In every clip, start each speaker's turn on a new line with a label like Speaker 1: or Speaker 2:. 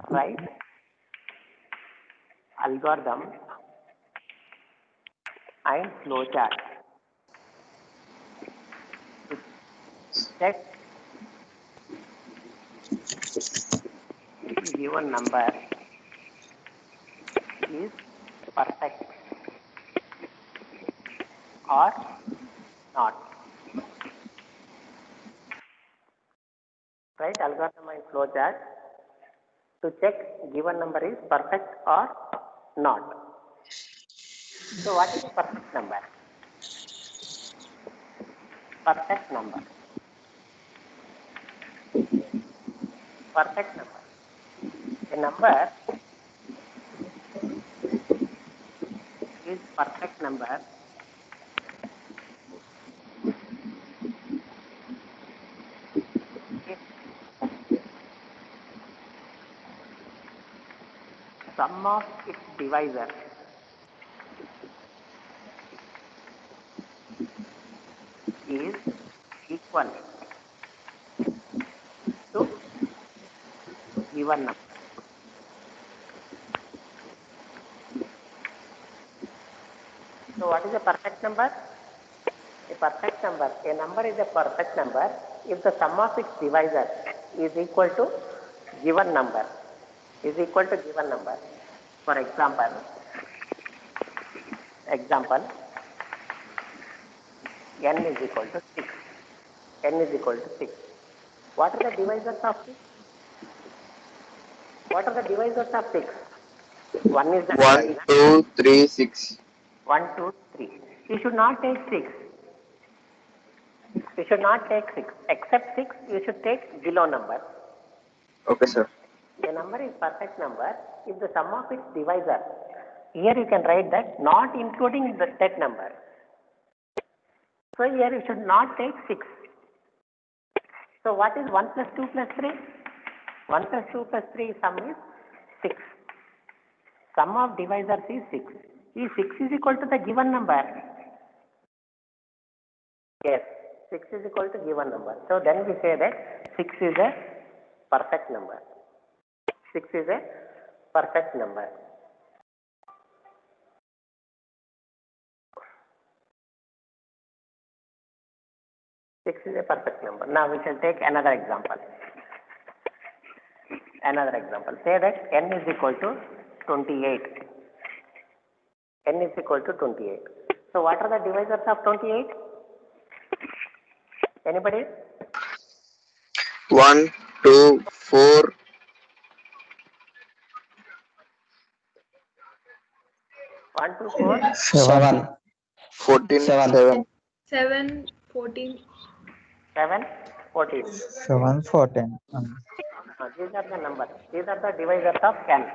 Speaker 1: Write algorithm and flowchart to check given number is perfect or not. Write algorithm and flowchart to check given number is perfect or not. So what is a perfect number? Perfect number. Perfect number. A number is perfect number if sum of its divisor is equal to given number. So what is a perfect number? A perfect number. A number is a perfect number if the sum of its divisor is equal to given number. Is equal to given number. For example, n is equal to 6. N is equal to 6. What are the divisors of 6? What are the divisors of 6? 1 is the
Speaker 2: 1, 2, 3, 6.
Speaker 1: 1, 2, 3. You should not take 6. You should not take 6. Except 6, you should take below number.
Speaker 2: Okay, sir.
Speaker 1: A number is perfect number if the sum of its divisor. Here you can write that not including that number. So here you should not take 6. So what is 1 plus 2 plus 3? 1 plus 2 plus 3 sum is 6. Sum of divisors is 6. If 6 is equal to the given number, yes, 6 is equal to given number. So then we say that 6 is a perfect number. 6 is a perfect number. Six is a perfect number. Now we shall take another example. Say that n is equal to 28. N is equal to 28. So what are the divisors of 28? Anybody?
Speaker 2: 1, 2, 4.
Speaker 1: 1, 2, 4.
Speaker 3: 7.
Speaker 2: 14,
Speaker 3: 7.
Speaker 2: 7.
Speaker 4: 7, 14.
Speaker 1: 7, 14.
Speaker 3: 7, 14.
Speaker 1: These are the numbers. These are the divisors of n.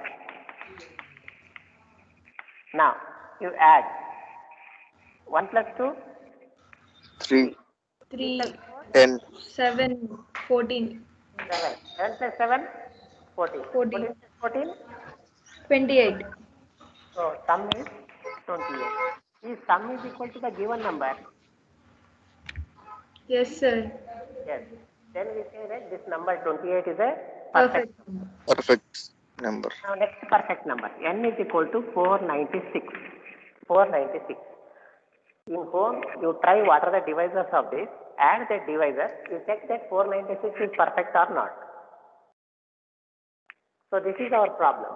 Speaker 1: Now you add 1 plus 2.
Speaker 2: 3,
Speaker 4: 3,
Speaker 2: 10.
Speaker 4: 7, 14.
Speaker 1: 7. 7 plus 7, 14.
Speaker 4: 14.
Speaker 1: 14 plus 14.
Speaker 4: 28.
Speaker 1: So sum is 28. If sum is equal to the given number,
Speaker 4: Yes, sir.
Speaker 1: yes, then we say that this number 28 is a
Speaker 4: Perfect.
Speaker 2: Perfect number.
Speaker 1: Now next perfect number. N is equal to 496. 496. In home, you try what are the divisors of this. Add that divisor. You check that 496 is perfect or not. So this is our problem.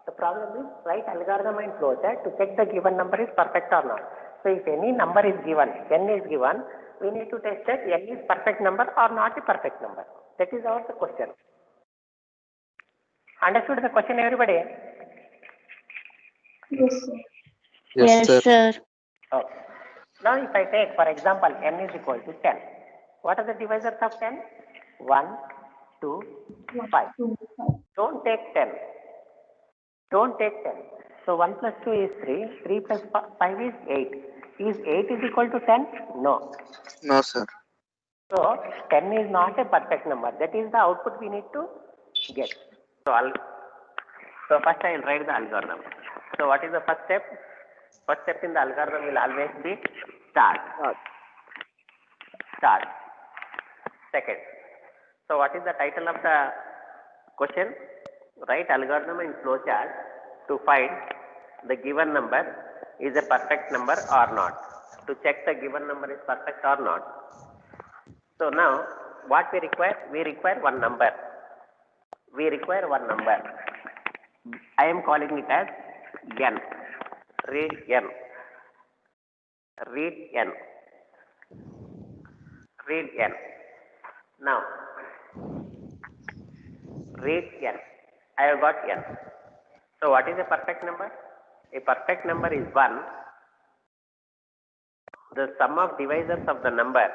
Speaker 1: The problem is write algorithm and flowchart to check the given number is perfect or not. So if any number is given, n is given, we need to test that n is perfect number or not a perfect number. That is our question. Understood the question, everybody?
Speaker 4: Yes, sir.
Speaker 2: Yes, sir.
Speaker 1: Okay. Now if I take, for example, n is equal to 10. What are the divisors of 10? 1, 2, 5. Don't take 10. Don't take 10. So 1 plus 2 is 3. 3 plus 5 is 8. Is 8 is equal to 10? No.
Speaker 2: No, sir.
Speaker 1: So 10 is not a perfect number. That is the output we need to get. So first I will write the algorithm. So what is the first step? First step in the algorithm will always be start. Second. So what is the title of the question? write algorithm in flowchart to find the given number is a perfect number or not. To check the given number is perfect or not. So now what we require? We require one number. We require one number. I am calling it as n. Read n. Read n. Read n. Now read n. I have got n. So what is a perfect number? A perfect number is 1. The sum of divisors of the number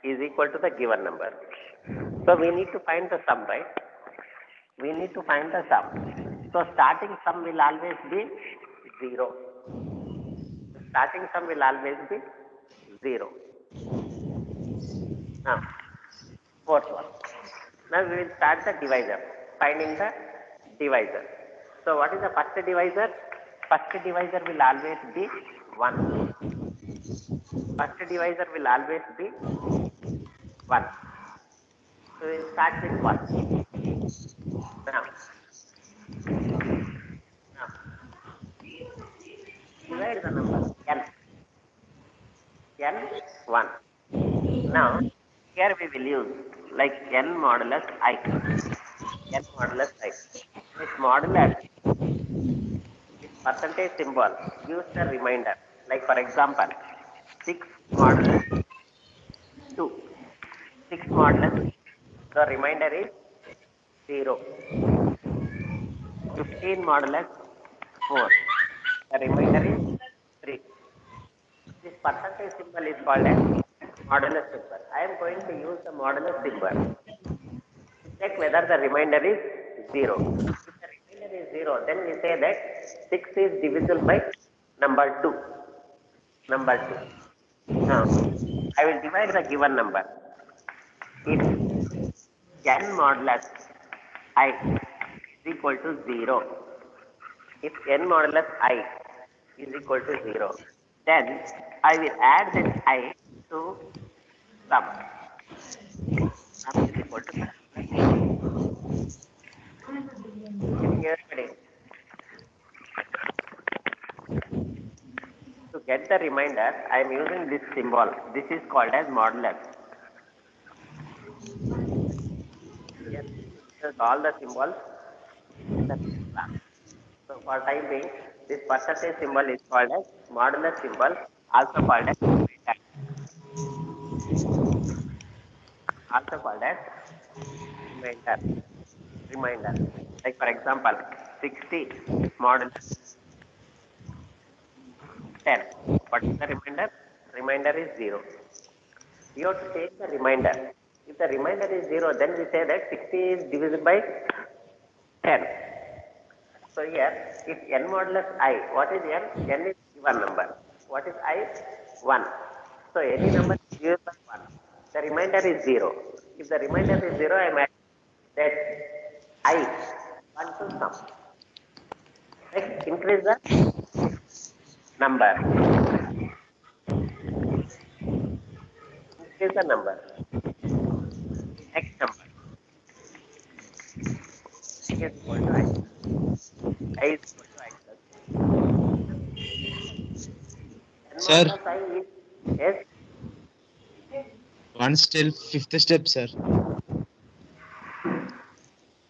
Speaker 1: is equal to the given number. So we need to find the sum, right? We need to find the sum. So starting sum will always be 0. Starting sum will always be 0. Now, fourth one. Now we will start the divisor, finding the divisor. So what is the first divisor? First divisor will always be 1. First divisor will always be 1. So we will start with 1. Now divide the number n. n 1. Now here we will use like n modulus I. N modulus I. This modulus, this percentage symbol gives the remainder. Like for example, 6 modulus 2. 6 modulus, the remainder is 0. 15 modulus 4. The remainder is 3. This percentage symbol is called as modulus symbol. I am going to use the modulus symbol to check whether the remainder is 0. If the remainder is 0, then we say that 6 is divisible by number 2. Number 2. Now, I will divide the given number. If n modulus I is equal to 0, if n modulus I is equal to 0, then I will add that I to sum. Sum is equal to sum. Getting everybody? To get the remainder, I am using this symbol. This is called as modulus. Yes, use all the symbols in the class. So for time being, this percentage symbol is called as modulus symbol, also called as remainder. Also called as remainder. Remainder. Like for example, 60 modulus 10. What is the remainder? Remainder is 0. You have to take the remainder. If the remainder is 0, then we say that 60 is divisible by 10. So here, if n modulus I, what is n? N is given number. What is I? 1. So any number is given by 1. The remainder is 0. If the remainder is 0, I am adding that I 1 to sum. Next, increase the number. Increase the number. Next number. I is equal to I. I is equal to I plus. N
Speaker 5: Sir.
Speaker 1: modulus I is, yes,
Speaker 5: One still fifth step, sir.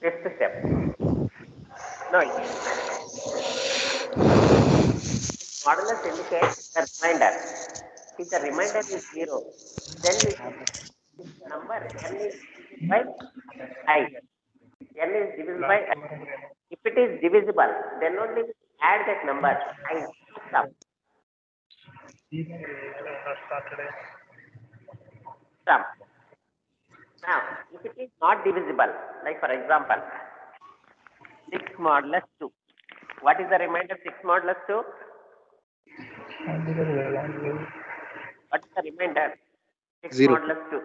Speaker 1: fifth step. No, modulus indicates the remainder. If the remainder is 0, then we say this number n is divisible by I. N is divisible by I. If it is divisible, then only we add that number I to sum. Sum. Now, if it is not divisible, like for example, 6 modulus 2. What is the remainder 6 modulus 2? What is the remainder? 6
Speaker 2: 0.
Speaker 1: modulus 2.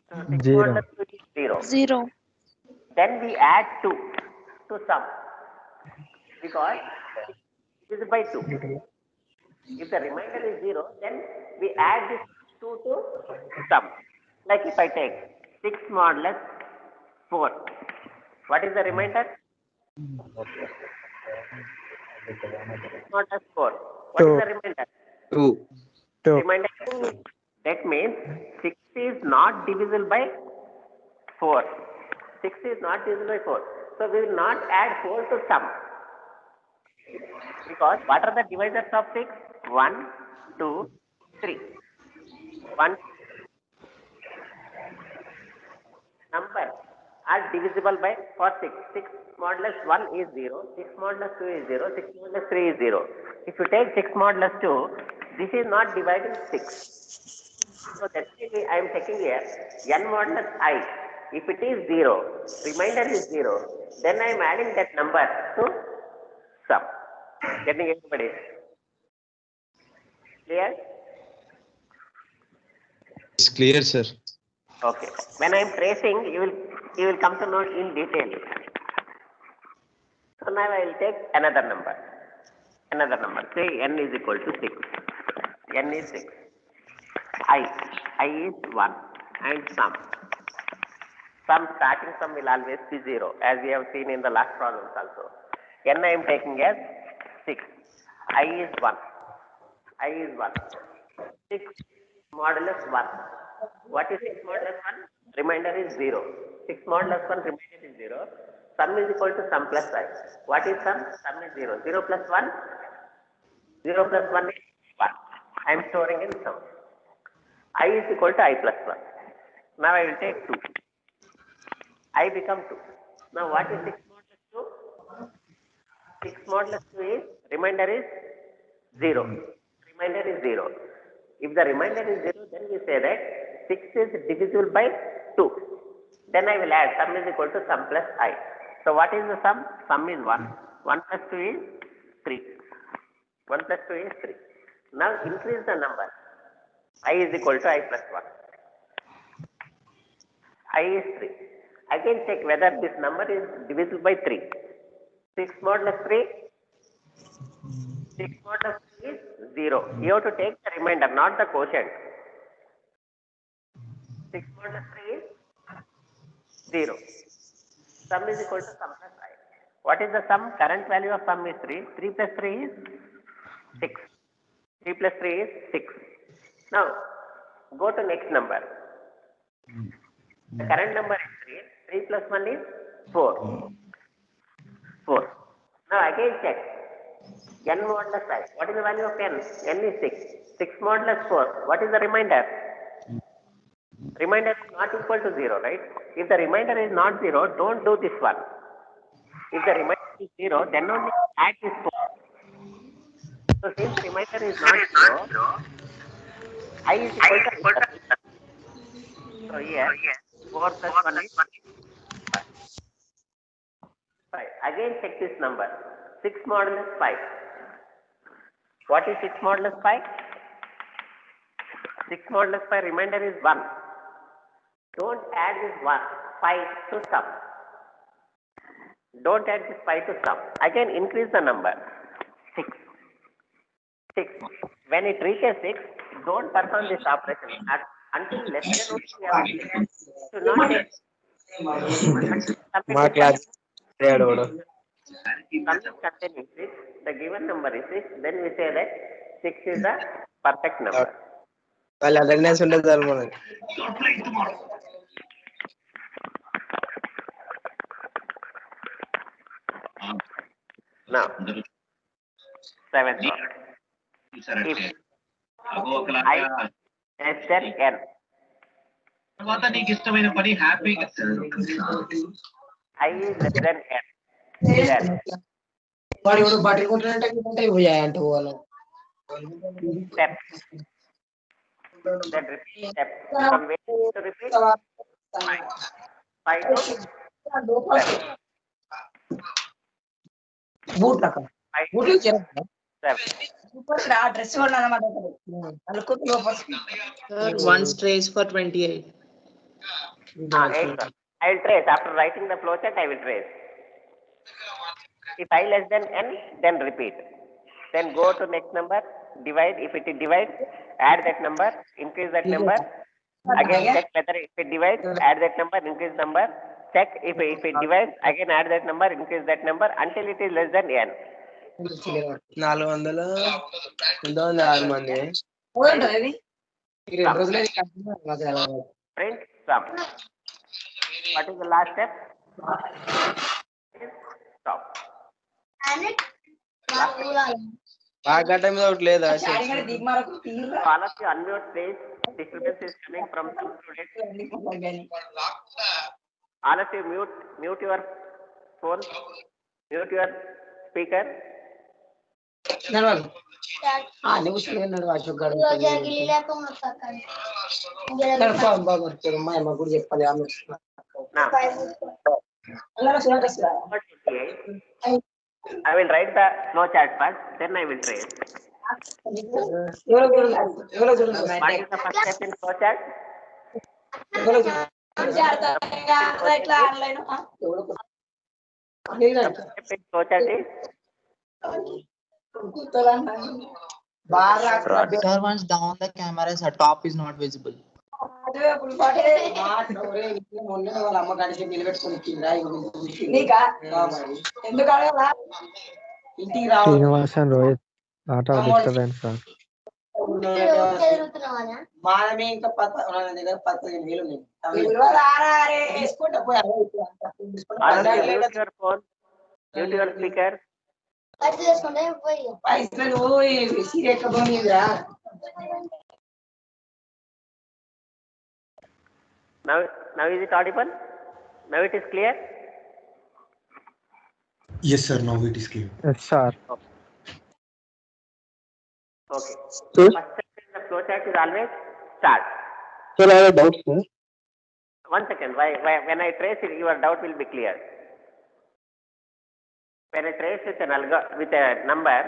Speaker 1: So 6
Speaker 3: 0.
Speaker 1: modulus 2 is 0.
Speaker 6: 0.
Speaker 1: Then we add 2 to sum because it is by 2. If the remainder is 0, then we add this 2 to sum. Like if I take 6 modulus 4. What is the remainder? Not as 4. What is
Speaker 3: Two.
Speaker 1: the remainder?
Speaker 2: 2.
Speaker 3: 2.
Speaker 1: Remainder is 2. That means 6 is not divisible by 4. 6 is not divisible by 4. So we will not add 4 to sum. Because what are the divisors of 6? 1, 2, 3. 1 number are divisible by for 6. 6 modulus 1 is 0, 6 modulus 2 is 0, 6 modulus 3 is 0. If you take 6 modulus 2, this is not dividing 6. So that's why I am taking here n modulus I. If it is 0, remainder is 0, then I am adding that number to sum. Getting everybody? Clear?
Speaker 5: It's clear, sir.
Speaker 1: Okay. When I am tracing, you will come to know in detail. So now I will take another number. Another number. Say n is equal to 6. N is 6. I is 1 and sum. Sum starting sum will always be 0, as we have seen in the last problems also. N I am taking as 6. I is 1. I is 1. 6 modulus 1. What is 6 modulus 1? Remainder is 0. 6 modulus 1 remainder is 0. Sum is equal to sum plus I. What is sum? Sum is 0. 0 plus 1? 0 plus 1 is 1. I am storing in sum. I is equal to I plus 1. Now I will take 2. I become 2. Now what is 6 modulus 2? 6 modulus 2 is, remainder is 0. Remainder is 0. If the remainder is 0, then we say that 6 is divisible by 2. Then I will add sum is equal to sum plus I. So what is the sum? Sum is 1. 1 plus 2 is 3. 1 plus 2 is 3. Now increase the number. I is equal to I plus 1. I is 3. Again check whether this number is divisible by 3. 6 modulus 3. 6 modulus 3 is 0. You have to take the remainder, not the quotient. 6 modulus 3 is 0. Sum is equal to sum plus I. What is the sum? Current value of sum is 3. 3 plus 3 is 6. 3 plus 3 is 6. Now, go to next number. The current number is 3. 3 plus 1 is 4. 4. Now again check. N modulus I. What is the value of n? N is 6. 6 modulus 4. What is the remainder? Remainder is not equal to 0, right? If the remainder is not 0, don't do this one. If the remainder is 0, then only add this 4. So since remainder is not 0, I is equal to I plus 1. So here, 4 plus 1 is 5. Again check this number. 6 modulus 5. What is 6 modulus 5? 6 modulus 5 remainder is 1. Don't add this 5 to sum. Don't add this 5 to sum. Again increase the number. 6. 6. When it reaches 6, don't perform this operation. Until less than 1, to not take.
Speaker 6: మా class
Speaker 1: Sum is containing 6. The given number is 6. Then we say that 6 is the perfect number.
Speaker 6: వాళ్ళు attendance ఉండదు sir మనకి.
Speaker 1: Now, 7th one. If I less than n.
Speaker 7: తర్వాత నీకు ఇష్టమైన పని హ్యాపీగా
Speaker 1: I is less than n. Then
Speaker 8: వాడు ఎవడు బట్టలు కొట్టినట్టే పోయాయంట పోవాలి.
Speaker 1: step. Then repeat step. From where to repeat? 5 to 7.
Speaker 8: బూట్లు అక్కడ
Speaker 1: 5 to
Speaker 8: బూట్లు
Speaker 1: 7.
Speaker 8: ఆ డ్రెస్ కూడా అన్నమాట అనుకుంటు
Speaker 9: Sir, one trace for 28.
Speaker 1: 8. I will trace. After writing the flowchart, I will trace. If I less than n, then repeat. Then go to next number, divide. If it divides, add that number, increase that number. Again check whether if it divides, add that number, increase number. check if it divides, again add that number, increase that number until it is less than n.
Speaker 6: 400 6 మంది ఈ 2 రోజులే
Speaker 1: Print sum. What is the last step? Stop.
Speaker 6: బాగా time ఒకటి లేదా
Speaker 1: So all of you unmute please. Disturbance is coming from some students. All of you mute your phone, mute your speaker.
Speaker 8: నువ్వు చూడన్నాడు అశోక్ గారు మా అమ్మ కూడా చెప్పాలి ఆమె
Speaker 1: Now, I will write the flow chart first, then I will trace. What is the first step in flow chart? The first step in flow chart is
Speaker 9: Sir, once down the camera, sir, top is not visible.
Speaker 8: వాళ్ళ అమ్మ కలిసి నిలబెట్టుకుని ఇచ్చిందా ఎందుకు అడగలా ఇంటికి రావు
Speaker 3: Srinivasan Rohit, lot of disturbance, sir.
Speaker 8: మానమే ఇంకా 15,000 ఉన్నాయి తీసుకుంటా పోయి
Speaker 1: all of you mute your phone, mute your speaker.
Speaker 8: పైసలు సీరియక్కబోనిరా
Speaker 1: Now is it audible? Now it is clear?
Speaker 10: Yes, sir. Now it is clear.
Speaker 3: Yes, sir.
Speaker 1: Okay. First step in the flow chart is always start.
Speaker 2: Sir, I have a doubt, sir.
Speaker 1: One second. When I trace it, your doubt will be clear. When I trace with a number,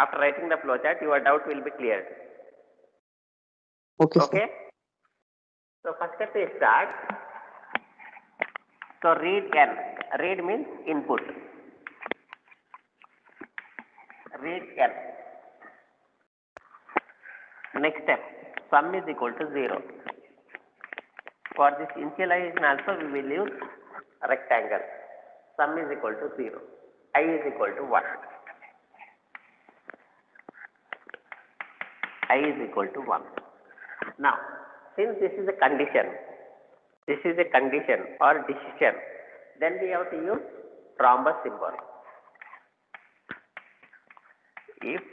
Speaker 1: after writing the flow chart, your doubt will be clear.
Speaker 2: Okay, sir.
Speaker 1: Okay? So first step is start. So read n. Read means input. Read n. Next step, sum is equal to 0. For this initialization also we will use rectangle. Sum is equal to 0. I is equal to 1. I is equal to 1. Now, since this is a condition or decision, then we have to use rhombus symbol. If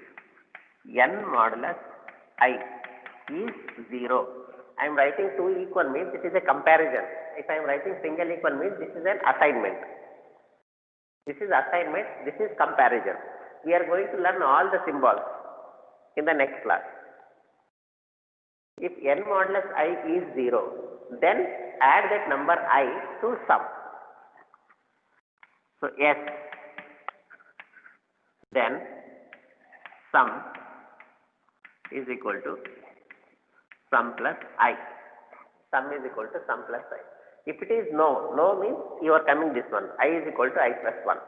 Speaker 1: n modulus I is 0, I am writing two equal means it is a comparison. If I am writing single equal means this is an assignment. This is assignment, this is comparison. We are going to learn all the symbols in the next class. If n modulus I is 0, then add that number I to sum. So S, then sum is equal to sum plus I. Sum is equal to sum plus I. If it is no means you are coming this one. I is equal to I plus 1.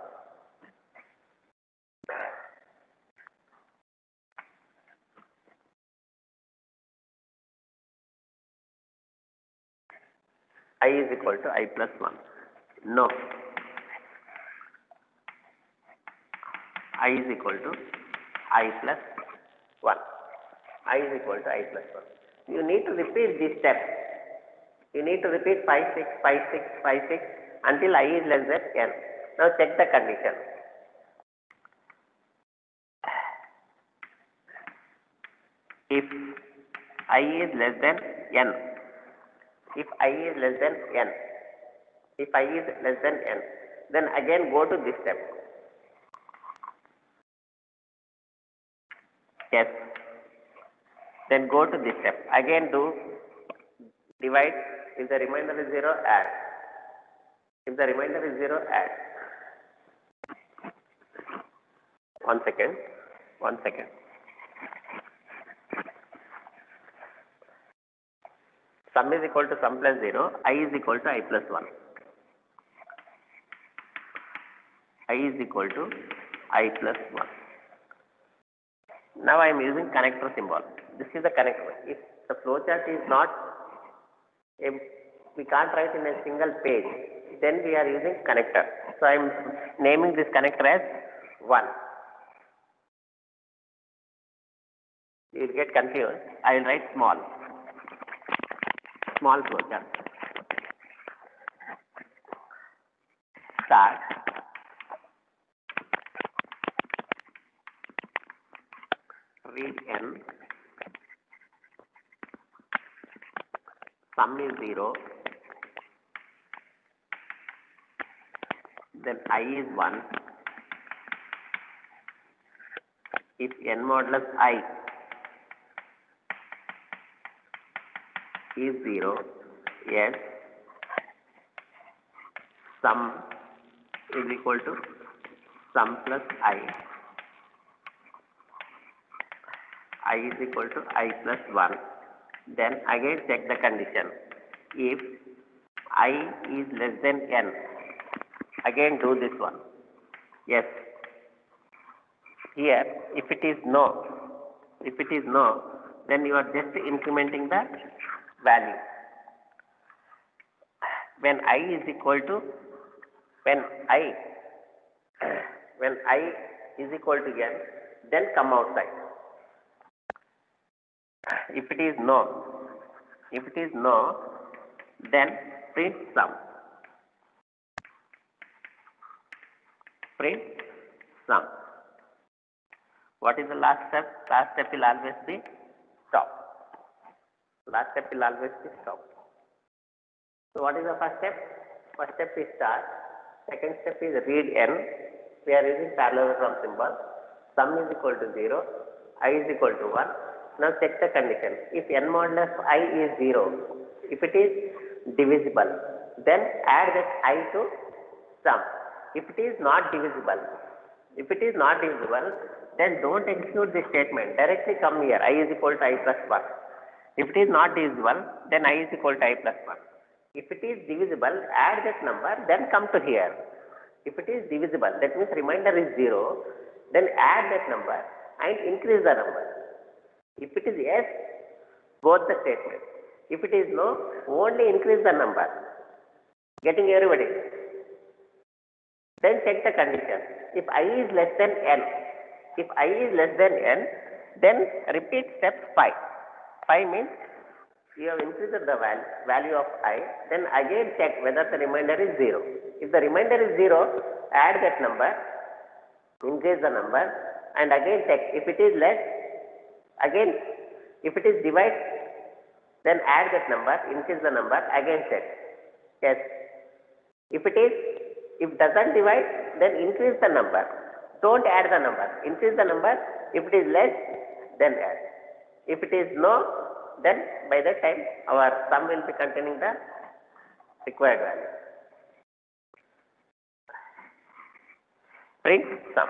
Speaker 1: I is equal to I plus 1. No. I is equal to I plus 1. I is equal to I plus 1. You need to repeat this step. You need to repeat 5, 6, 5, 6, 5, 6 until I is less than n. Now check the condition. If I is less than n, if I is less than n, if I is less than n, then again go to this step. Yes. Then go to this step. Again do divide. If the remainder is 0, add. If the remainder is 0, add. 1 second. 1 second. Sum is equal to sum plus 0. I is equal to I plus 1. I is equal to I plus 1. Now I am using connector symbol. This is the connector. If the flowchart is not, we can't write in a single page. then we are using connector. So I am naming this connector as 1. You will get confused. I will write small flowchart. Start. Read n. Sum is 0. Then I is 1. If n modulus I is 0, yes, sum is equal to sum plus I is equal to I plus 1. Then again check the condition. If I is less than n, again do this one. Yes. Here, if it is no, then you are just incrementing the value. When I is equal to, when I is equal to n, then come outside. If it is no, then print sum. Print sum. What is the last step? Last step will always be stop. Last step will always be stop. So what is the first step? First step is start. Second step is read n. We are using parallelogram symbol. Sum is equal to 0. I is equal to 1. Now check the condition. If n modulus I is 0, if it is divisible, then add that I to sum. If it is not divisible, then don't execute this statement. Directly come here. I is equal to I plus 1. If it is not divisible, then I is equal to I plus 1. If it is divisible, add that number, then come to here. If it is divisible, that means remainder is 0, then add that number and increase the number. If it is yes, both the statements. If it is no, only increase the number. Getting everybody? Then check the condition. If I is less than n, then repeat step 5. 5 means you have increased the value of I, then again check whether the remainder is 0. If the remainder is 0, add that number, increase the number, and again check. If it is less, again, if it is divide, then add that number, increase the number, again check. Yes. If doesn't divide, then increase the number. Don't add the number. Increase the number. If it is less, then add. If it is no, then by that time our sum will be containing the required value. Print sum.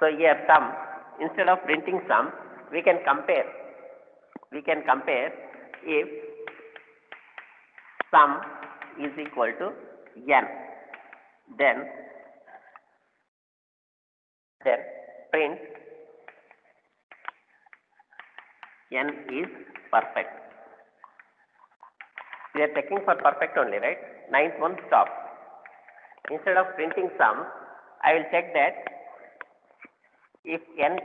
Speaker 1: So here sum, instead of printing sum, we can compare if sum is equal to n, then print n is perfect. We are checking for perfect only, right? Ninth one, stop. Instead of printing sum, I will check that if n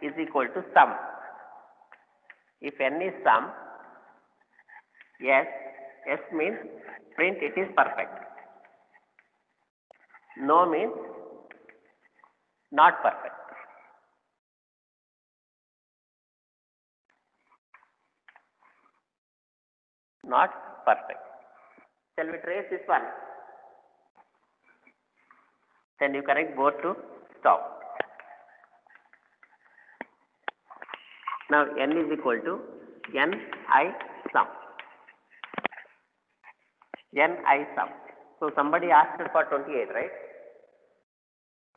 Speaker 1: is equal to sum. If n is sum, yes means print it is perfect. No means not perfect. Not perfect. Shall we trace this one? Then you correct both to stop. Now n is equal to ni sum. Ni sum. So somebody asked for 28, right?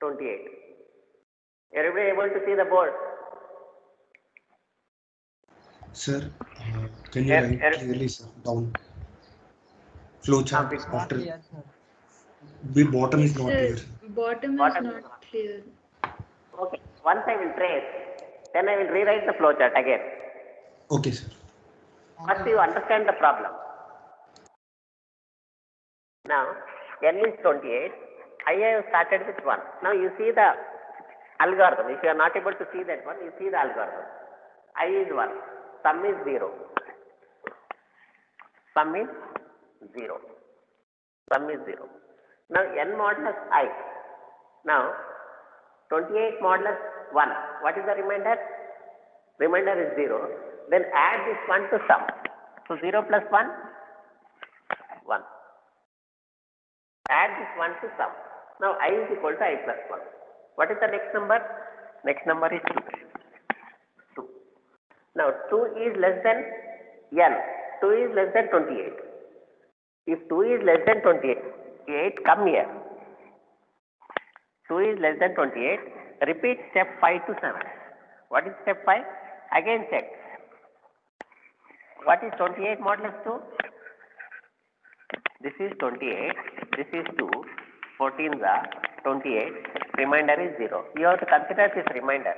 Speaker 1: 28. Everybody able to see the board?
Speaker 10: Sir, can you write clearly, sir, down? Flowchart after the bottom is not clear.
Speaker 4: Bottom is not clear.
Speaker 1: Okay. Once I will trace, then I will rewrite the flowchart again.
Speaker 10: Okay, sir.
Speaker 1: First you understand the problem. Now, n is 28. I have started with 1. Now you see the algorithm. If you are not able to see that one, you see the algorithm. I is 1. Sum is 0. Sum is 0. Sum is 0. Now n modulus I. Now 28 modulus 1. What is the remainder? Remainder is 0. Then add this 1 to sum. So 0 plus 1, 1. Add this 1 to sum. Now I is equal to I plus 1. What is the next number? Next number is 2. 2. Now 2 is less than n. 2 is less than 28. If 2 is less than 28, come here. 2 is less than 28. Repeat step 5 to 7. What is step 5? Again check. What is 28 modulus 2? This is 28. This is 2. 14 is 28. Remainder is 0. You have to consider this remainder.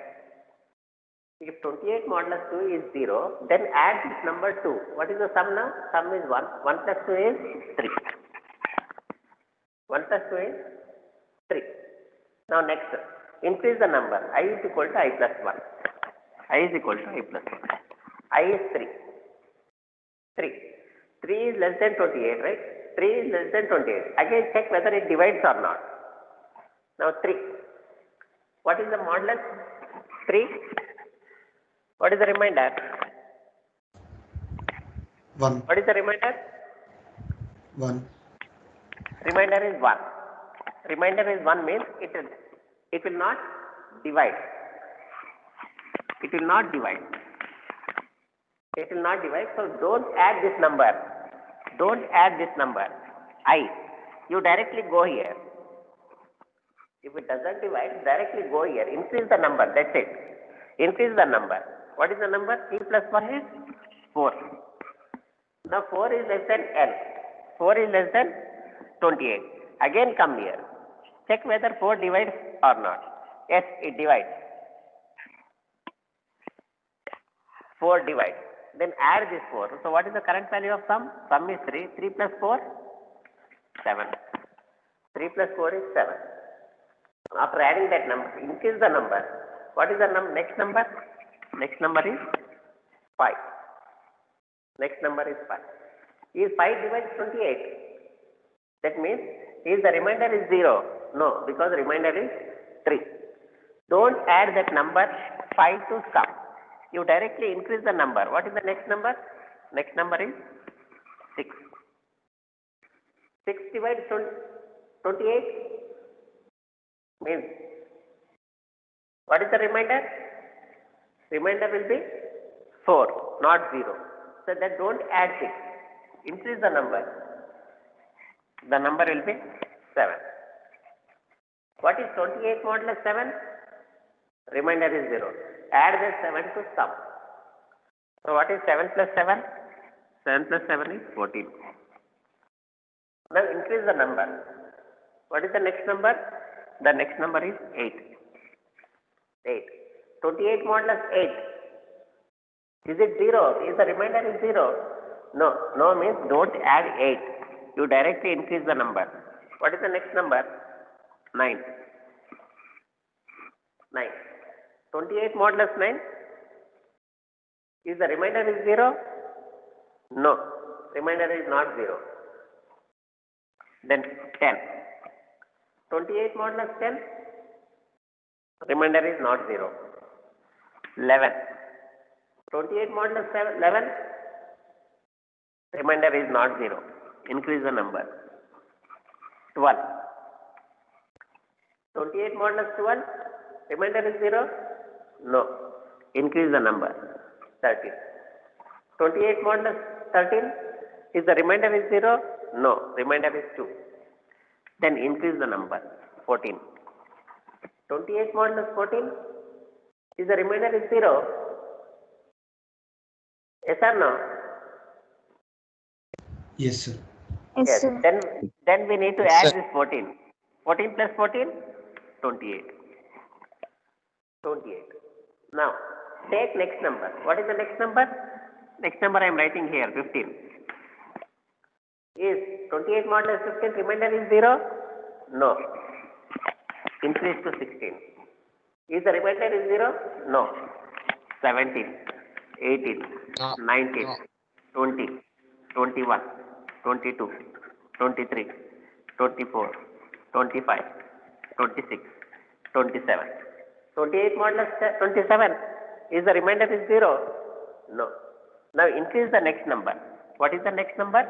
Speaker 1: If 28 modulus 2 is 0, then add this number 2. What is the sum now? Sum is 1. 1 plus 2 is 3. 1 plus 2 is 3. Now next, increase the number. I is equal to I plus 1. I is equal to I plus 1. I is 3. 3. 3 is less than 28, right? 3 is less than 28. Again check whether it divides or not. Now 3. What is the modulus? 3. What is the remainder?
Speaker 10: 1.
Speaker 1: What is the remainder?
Speaker 10: 1.
Speaker 1: Remainder is 1. Remainder is 1 means it will not divide. It will not divide. It will not divide. So don't add this number. Don't add this number. I. You directly go here. If it doesn't divide, directly go here. Increase the number. That's it. Increase the number. What is the number? 3 plus 1 is 4. Now 4 is less than n. 4 is less than 28. Again come here. Check whether 4 divides or not. Yes, it divides. 4 divides. Then add this 4. So what is the current value of sum? Sum is 3. 3 plus 4? 7. 3 plus 4 is 7. After adding that number, increase the number. What is the next number? Next number is 5. Next number is 5. Is 5 divides 28? That means, is the remainder is 0? No, because remainder is 3. Don't add that number 5 to sum. You directly increase the number. What is the next number? Next number is 6. 6 divides 28 means, what is the remainder? Remainder will be 4, not 0. So that don't add 6. Increase the number. The number will be 7. What is 28 modulus 7? Remainder is 0. Add the 7 to sum. So what is 7 plus 7? 7 plus 7 is 14. Now increase the number. What is the next number? The next number is 8. 8. 28 modulus 8. Is it 0? Is the remainder is 0? No. No means don't add 8. You directly increase the number. What is the next number? 9. 9. 28 modulus 9. Is the remainder is 0? No. Remainder is not 0. Then 10. 28 modulus 10. Remainder is not 0. 11. 28 modulus 11. Remainder is not 0. Increase the number. 12. 28 modulus 12. Remainder is 0. No. Increase the number. 13. 28 modulus 13. Is the remainder is 0? No. Remainder is 2. Then increase the number. 14. 28 modulus 14. Is the remainder is 0? Yes or no?
Speaker 10: Yes, sir.
Speaker 1: Yes. Then we need to add this 14. 14 plus 14? 28. 28. Now, take next number. What is the next number? Next number I am writing here, 15. Is 28 modulus 15 remainder is 0? No. Increase to 16. Is the remainder is 0? No. 17, 18, 19, 20, 21, 22, 23, 24, 25, 26, 27. 28 modulus 27. Is the remainder is 0? No. Now increase the next number. What is the next number?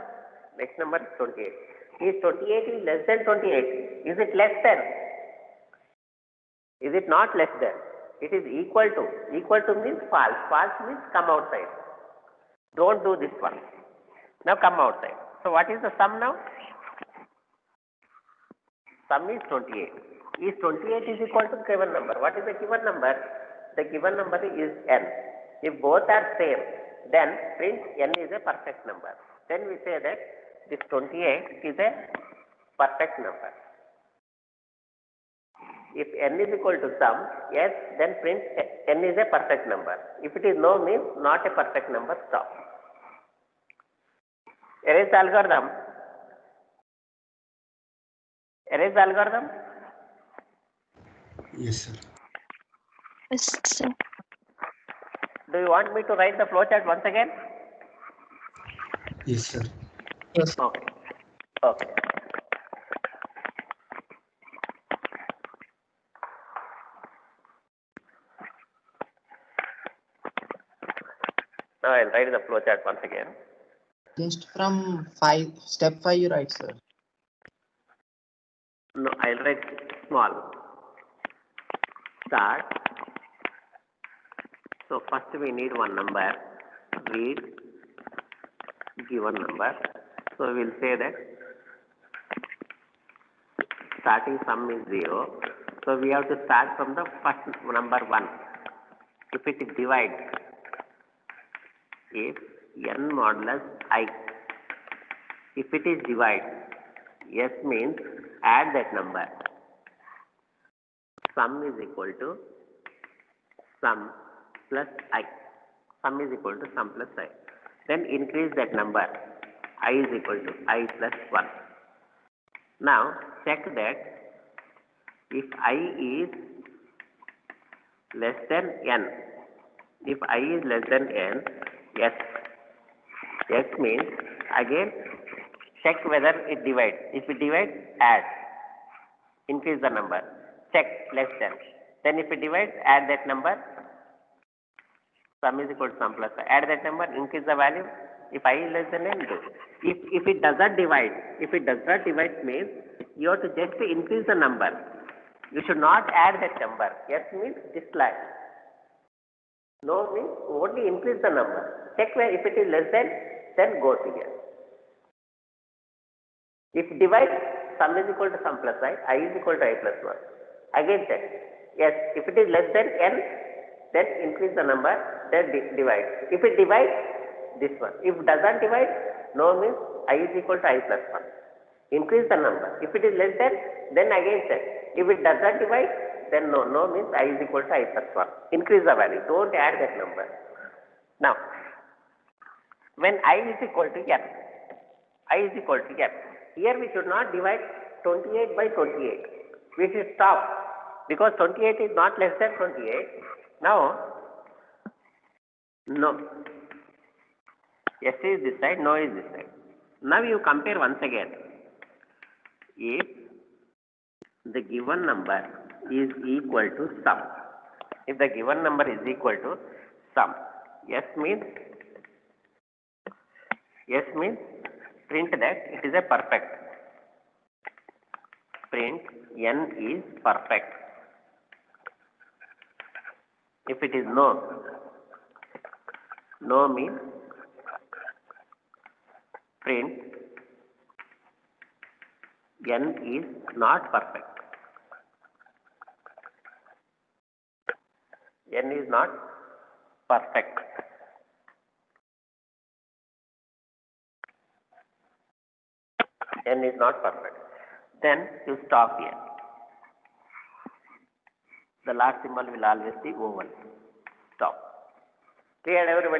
Speaker 1: Next number is 28. Is 28 is less than 28? Is it less than? Is it not less than? It is equal to. Equal to means false. False means come outside. Don't do this one. Now come outside. So what is the sum now? Sum is 28. Is 28 is equal to given number. What is the given number? The given number is n. If both are same, then print n is a perfect number. Then we say that this 28 is a perfect number. If n is equal to sum, yes, then print n is a perfect number. If it is no, means not a perfect number, stop. Erase the algorithm. Erase the algorithm.
Speaker 10: Yes, sir.
Speaker 11: Yes, sir.
Speaker 1: Do you want me to write the flowchart once again?
Speaker 10: Yes, sir.
Speaker 8: Yes.
Speaker 1: Okay. Okay. Now I'll write the flowchart once again.
Speaker 9: Just from step 5 you write, sir.
Speaker 1: No, I'll write small. Start. So first we need one number. Read given number. So we will say that starting sum is 0. So we have to start from the first number 1. If it is divide, if n modulus I, if it is divide, S means add that number. Sum is equal to sum plus I. Sum is equal to sum plus I. Then increase that number. I is equal to I plus 1. Now check that if I is less than n. If I is less than n, yes. Yes means again check whether it divides. If it divides, add. Increase the number. Check less than. Then if it divides, add that number. Sum is equal to sum plus I. Add that number, increase the value. If I is less than n, do. If it does not divide, means you have to just increase the number. You should not add that number. Yes means dislike. No means only increase the number. Check where if it is less than, then go to yes. If divide, sum is equal to sum plus I is equal to I plus 1. Again check. Yes, if it is less than n, then increase the number, then divide. If it divides, this one. If it does not divide, no means I is equal to I plus 1. Increase the number. If it is less than, then again check. If it does not divide, then no means I is equal to I plus 1. Increase the value. Don't add that number. Now, when I is equal to n, I is equal to n. Here we should not divide 28 by 28. We should stop because 28 is not less than 28. Now, no. Yes is this side, no is this side. Now you compare once again. If the given number is equal to sum. If the given number is equal to sum. Yes means print that it is a perfect. Print n is perfect. If it is no means print n is not perfect. N is not perfect. N is not perfect. Then you stop here. The last symbol will always be oval. Stop. Clear everybody?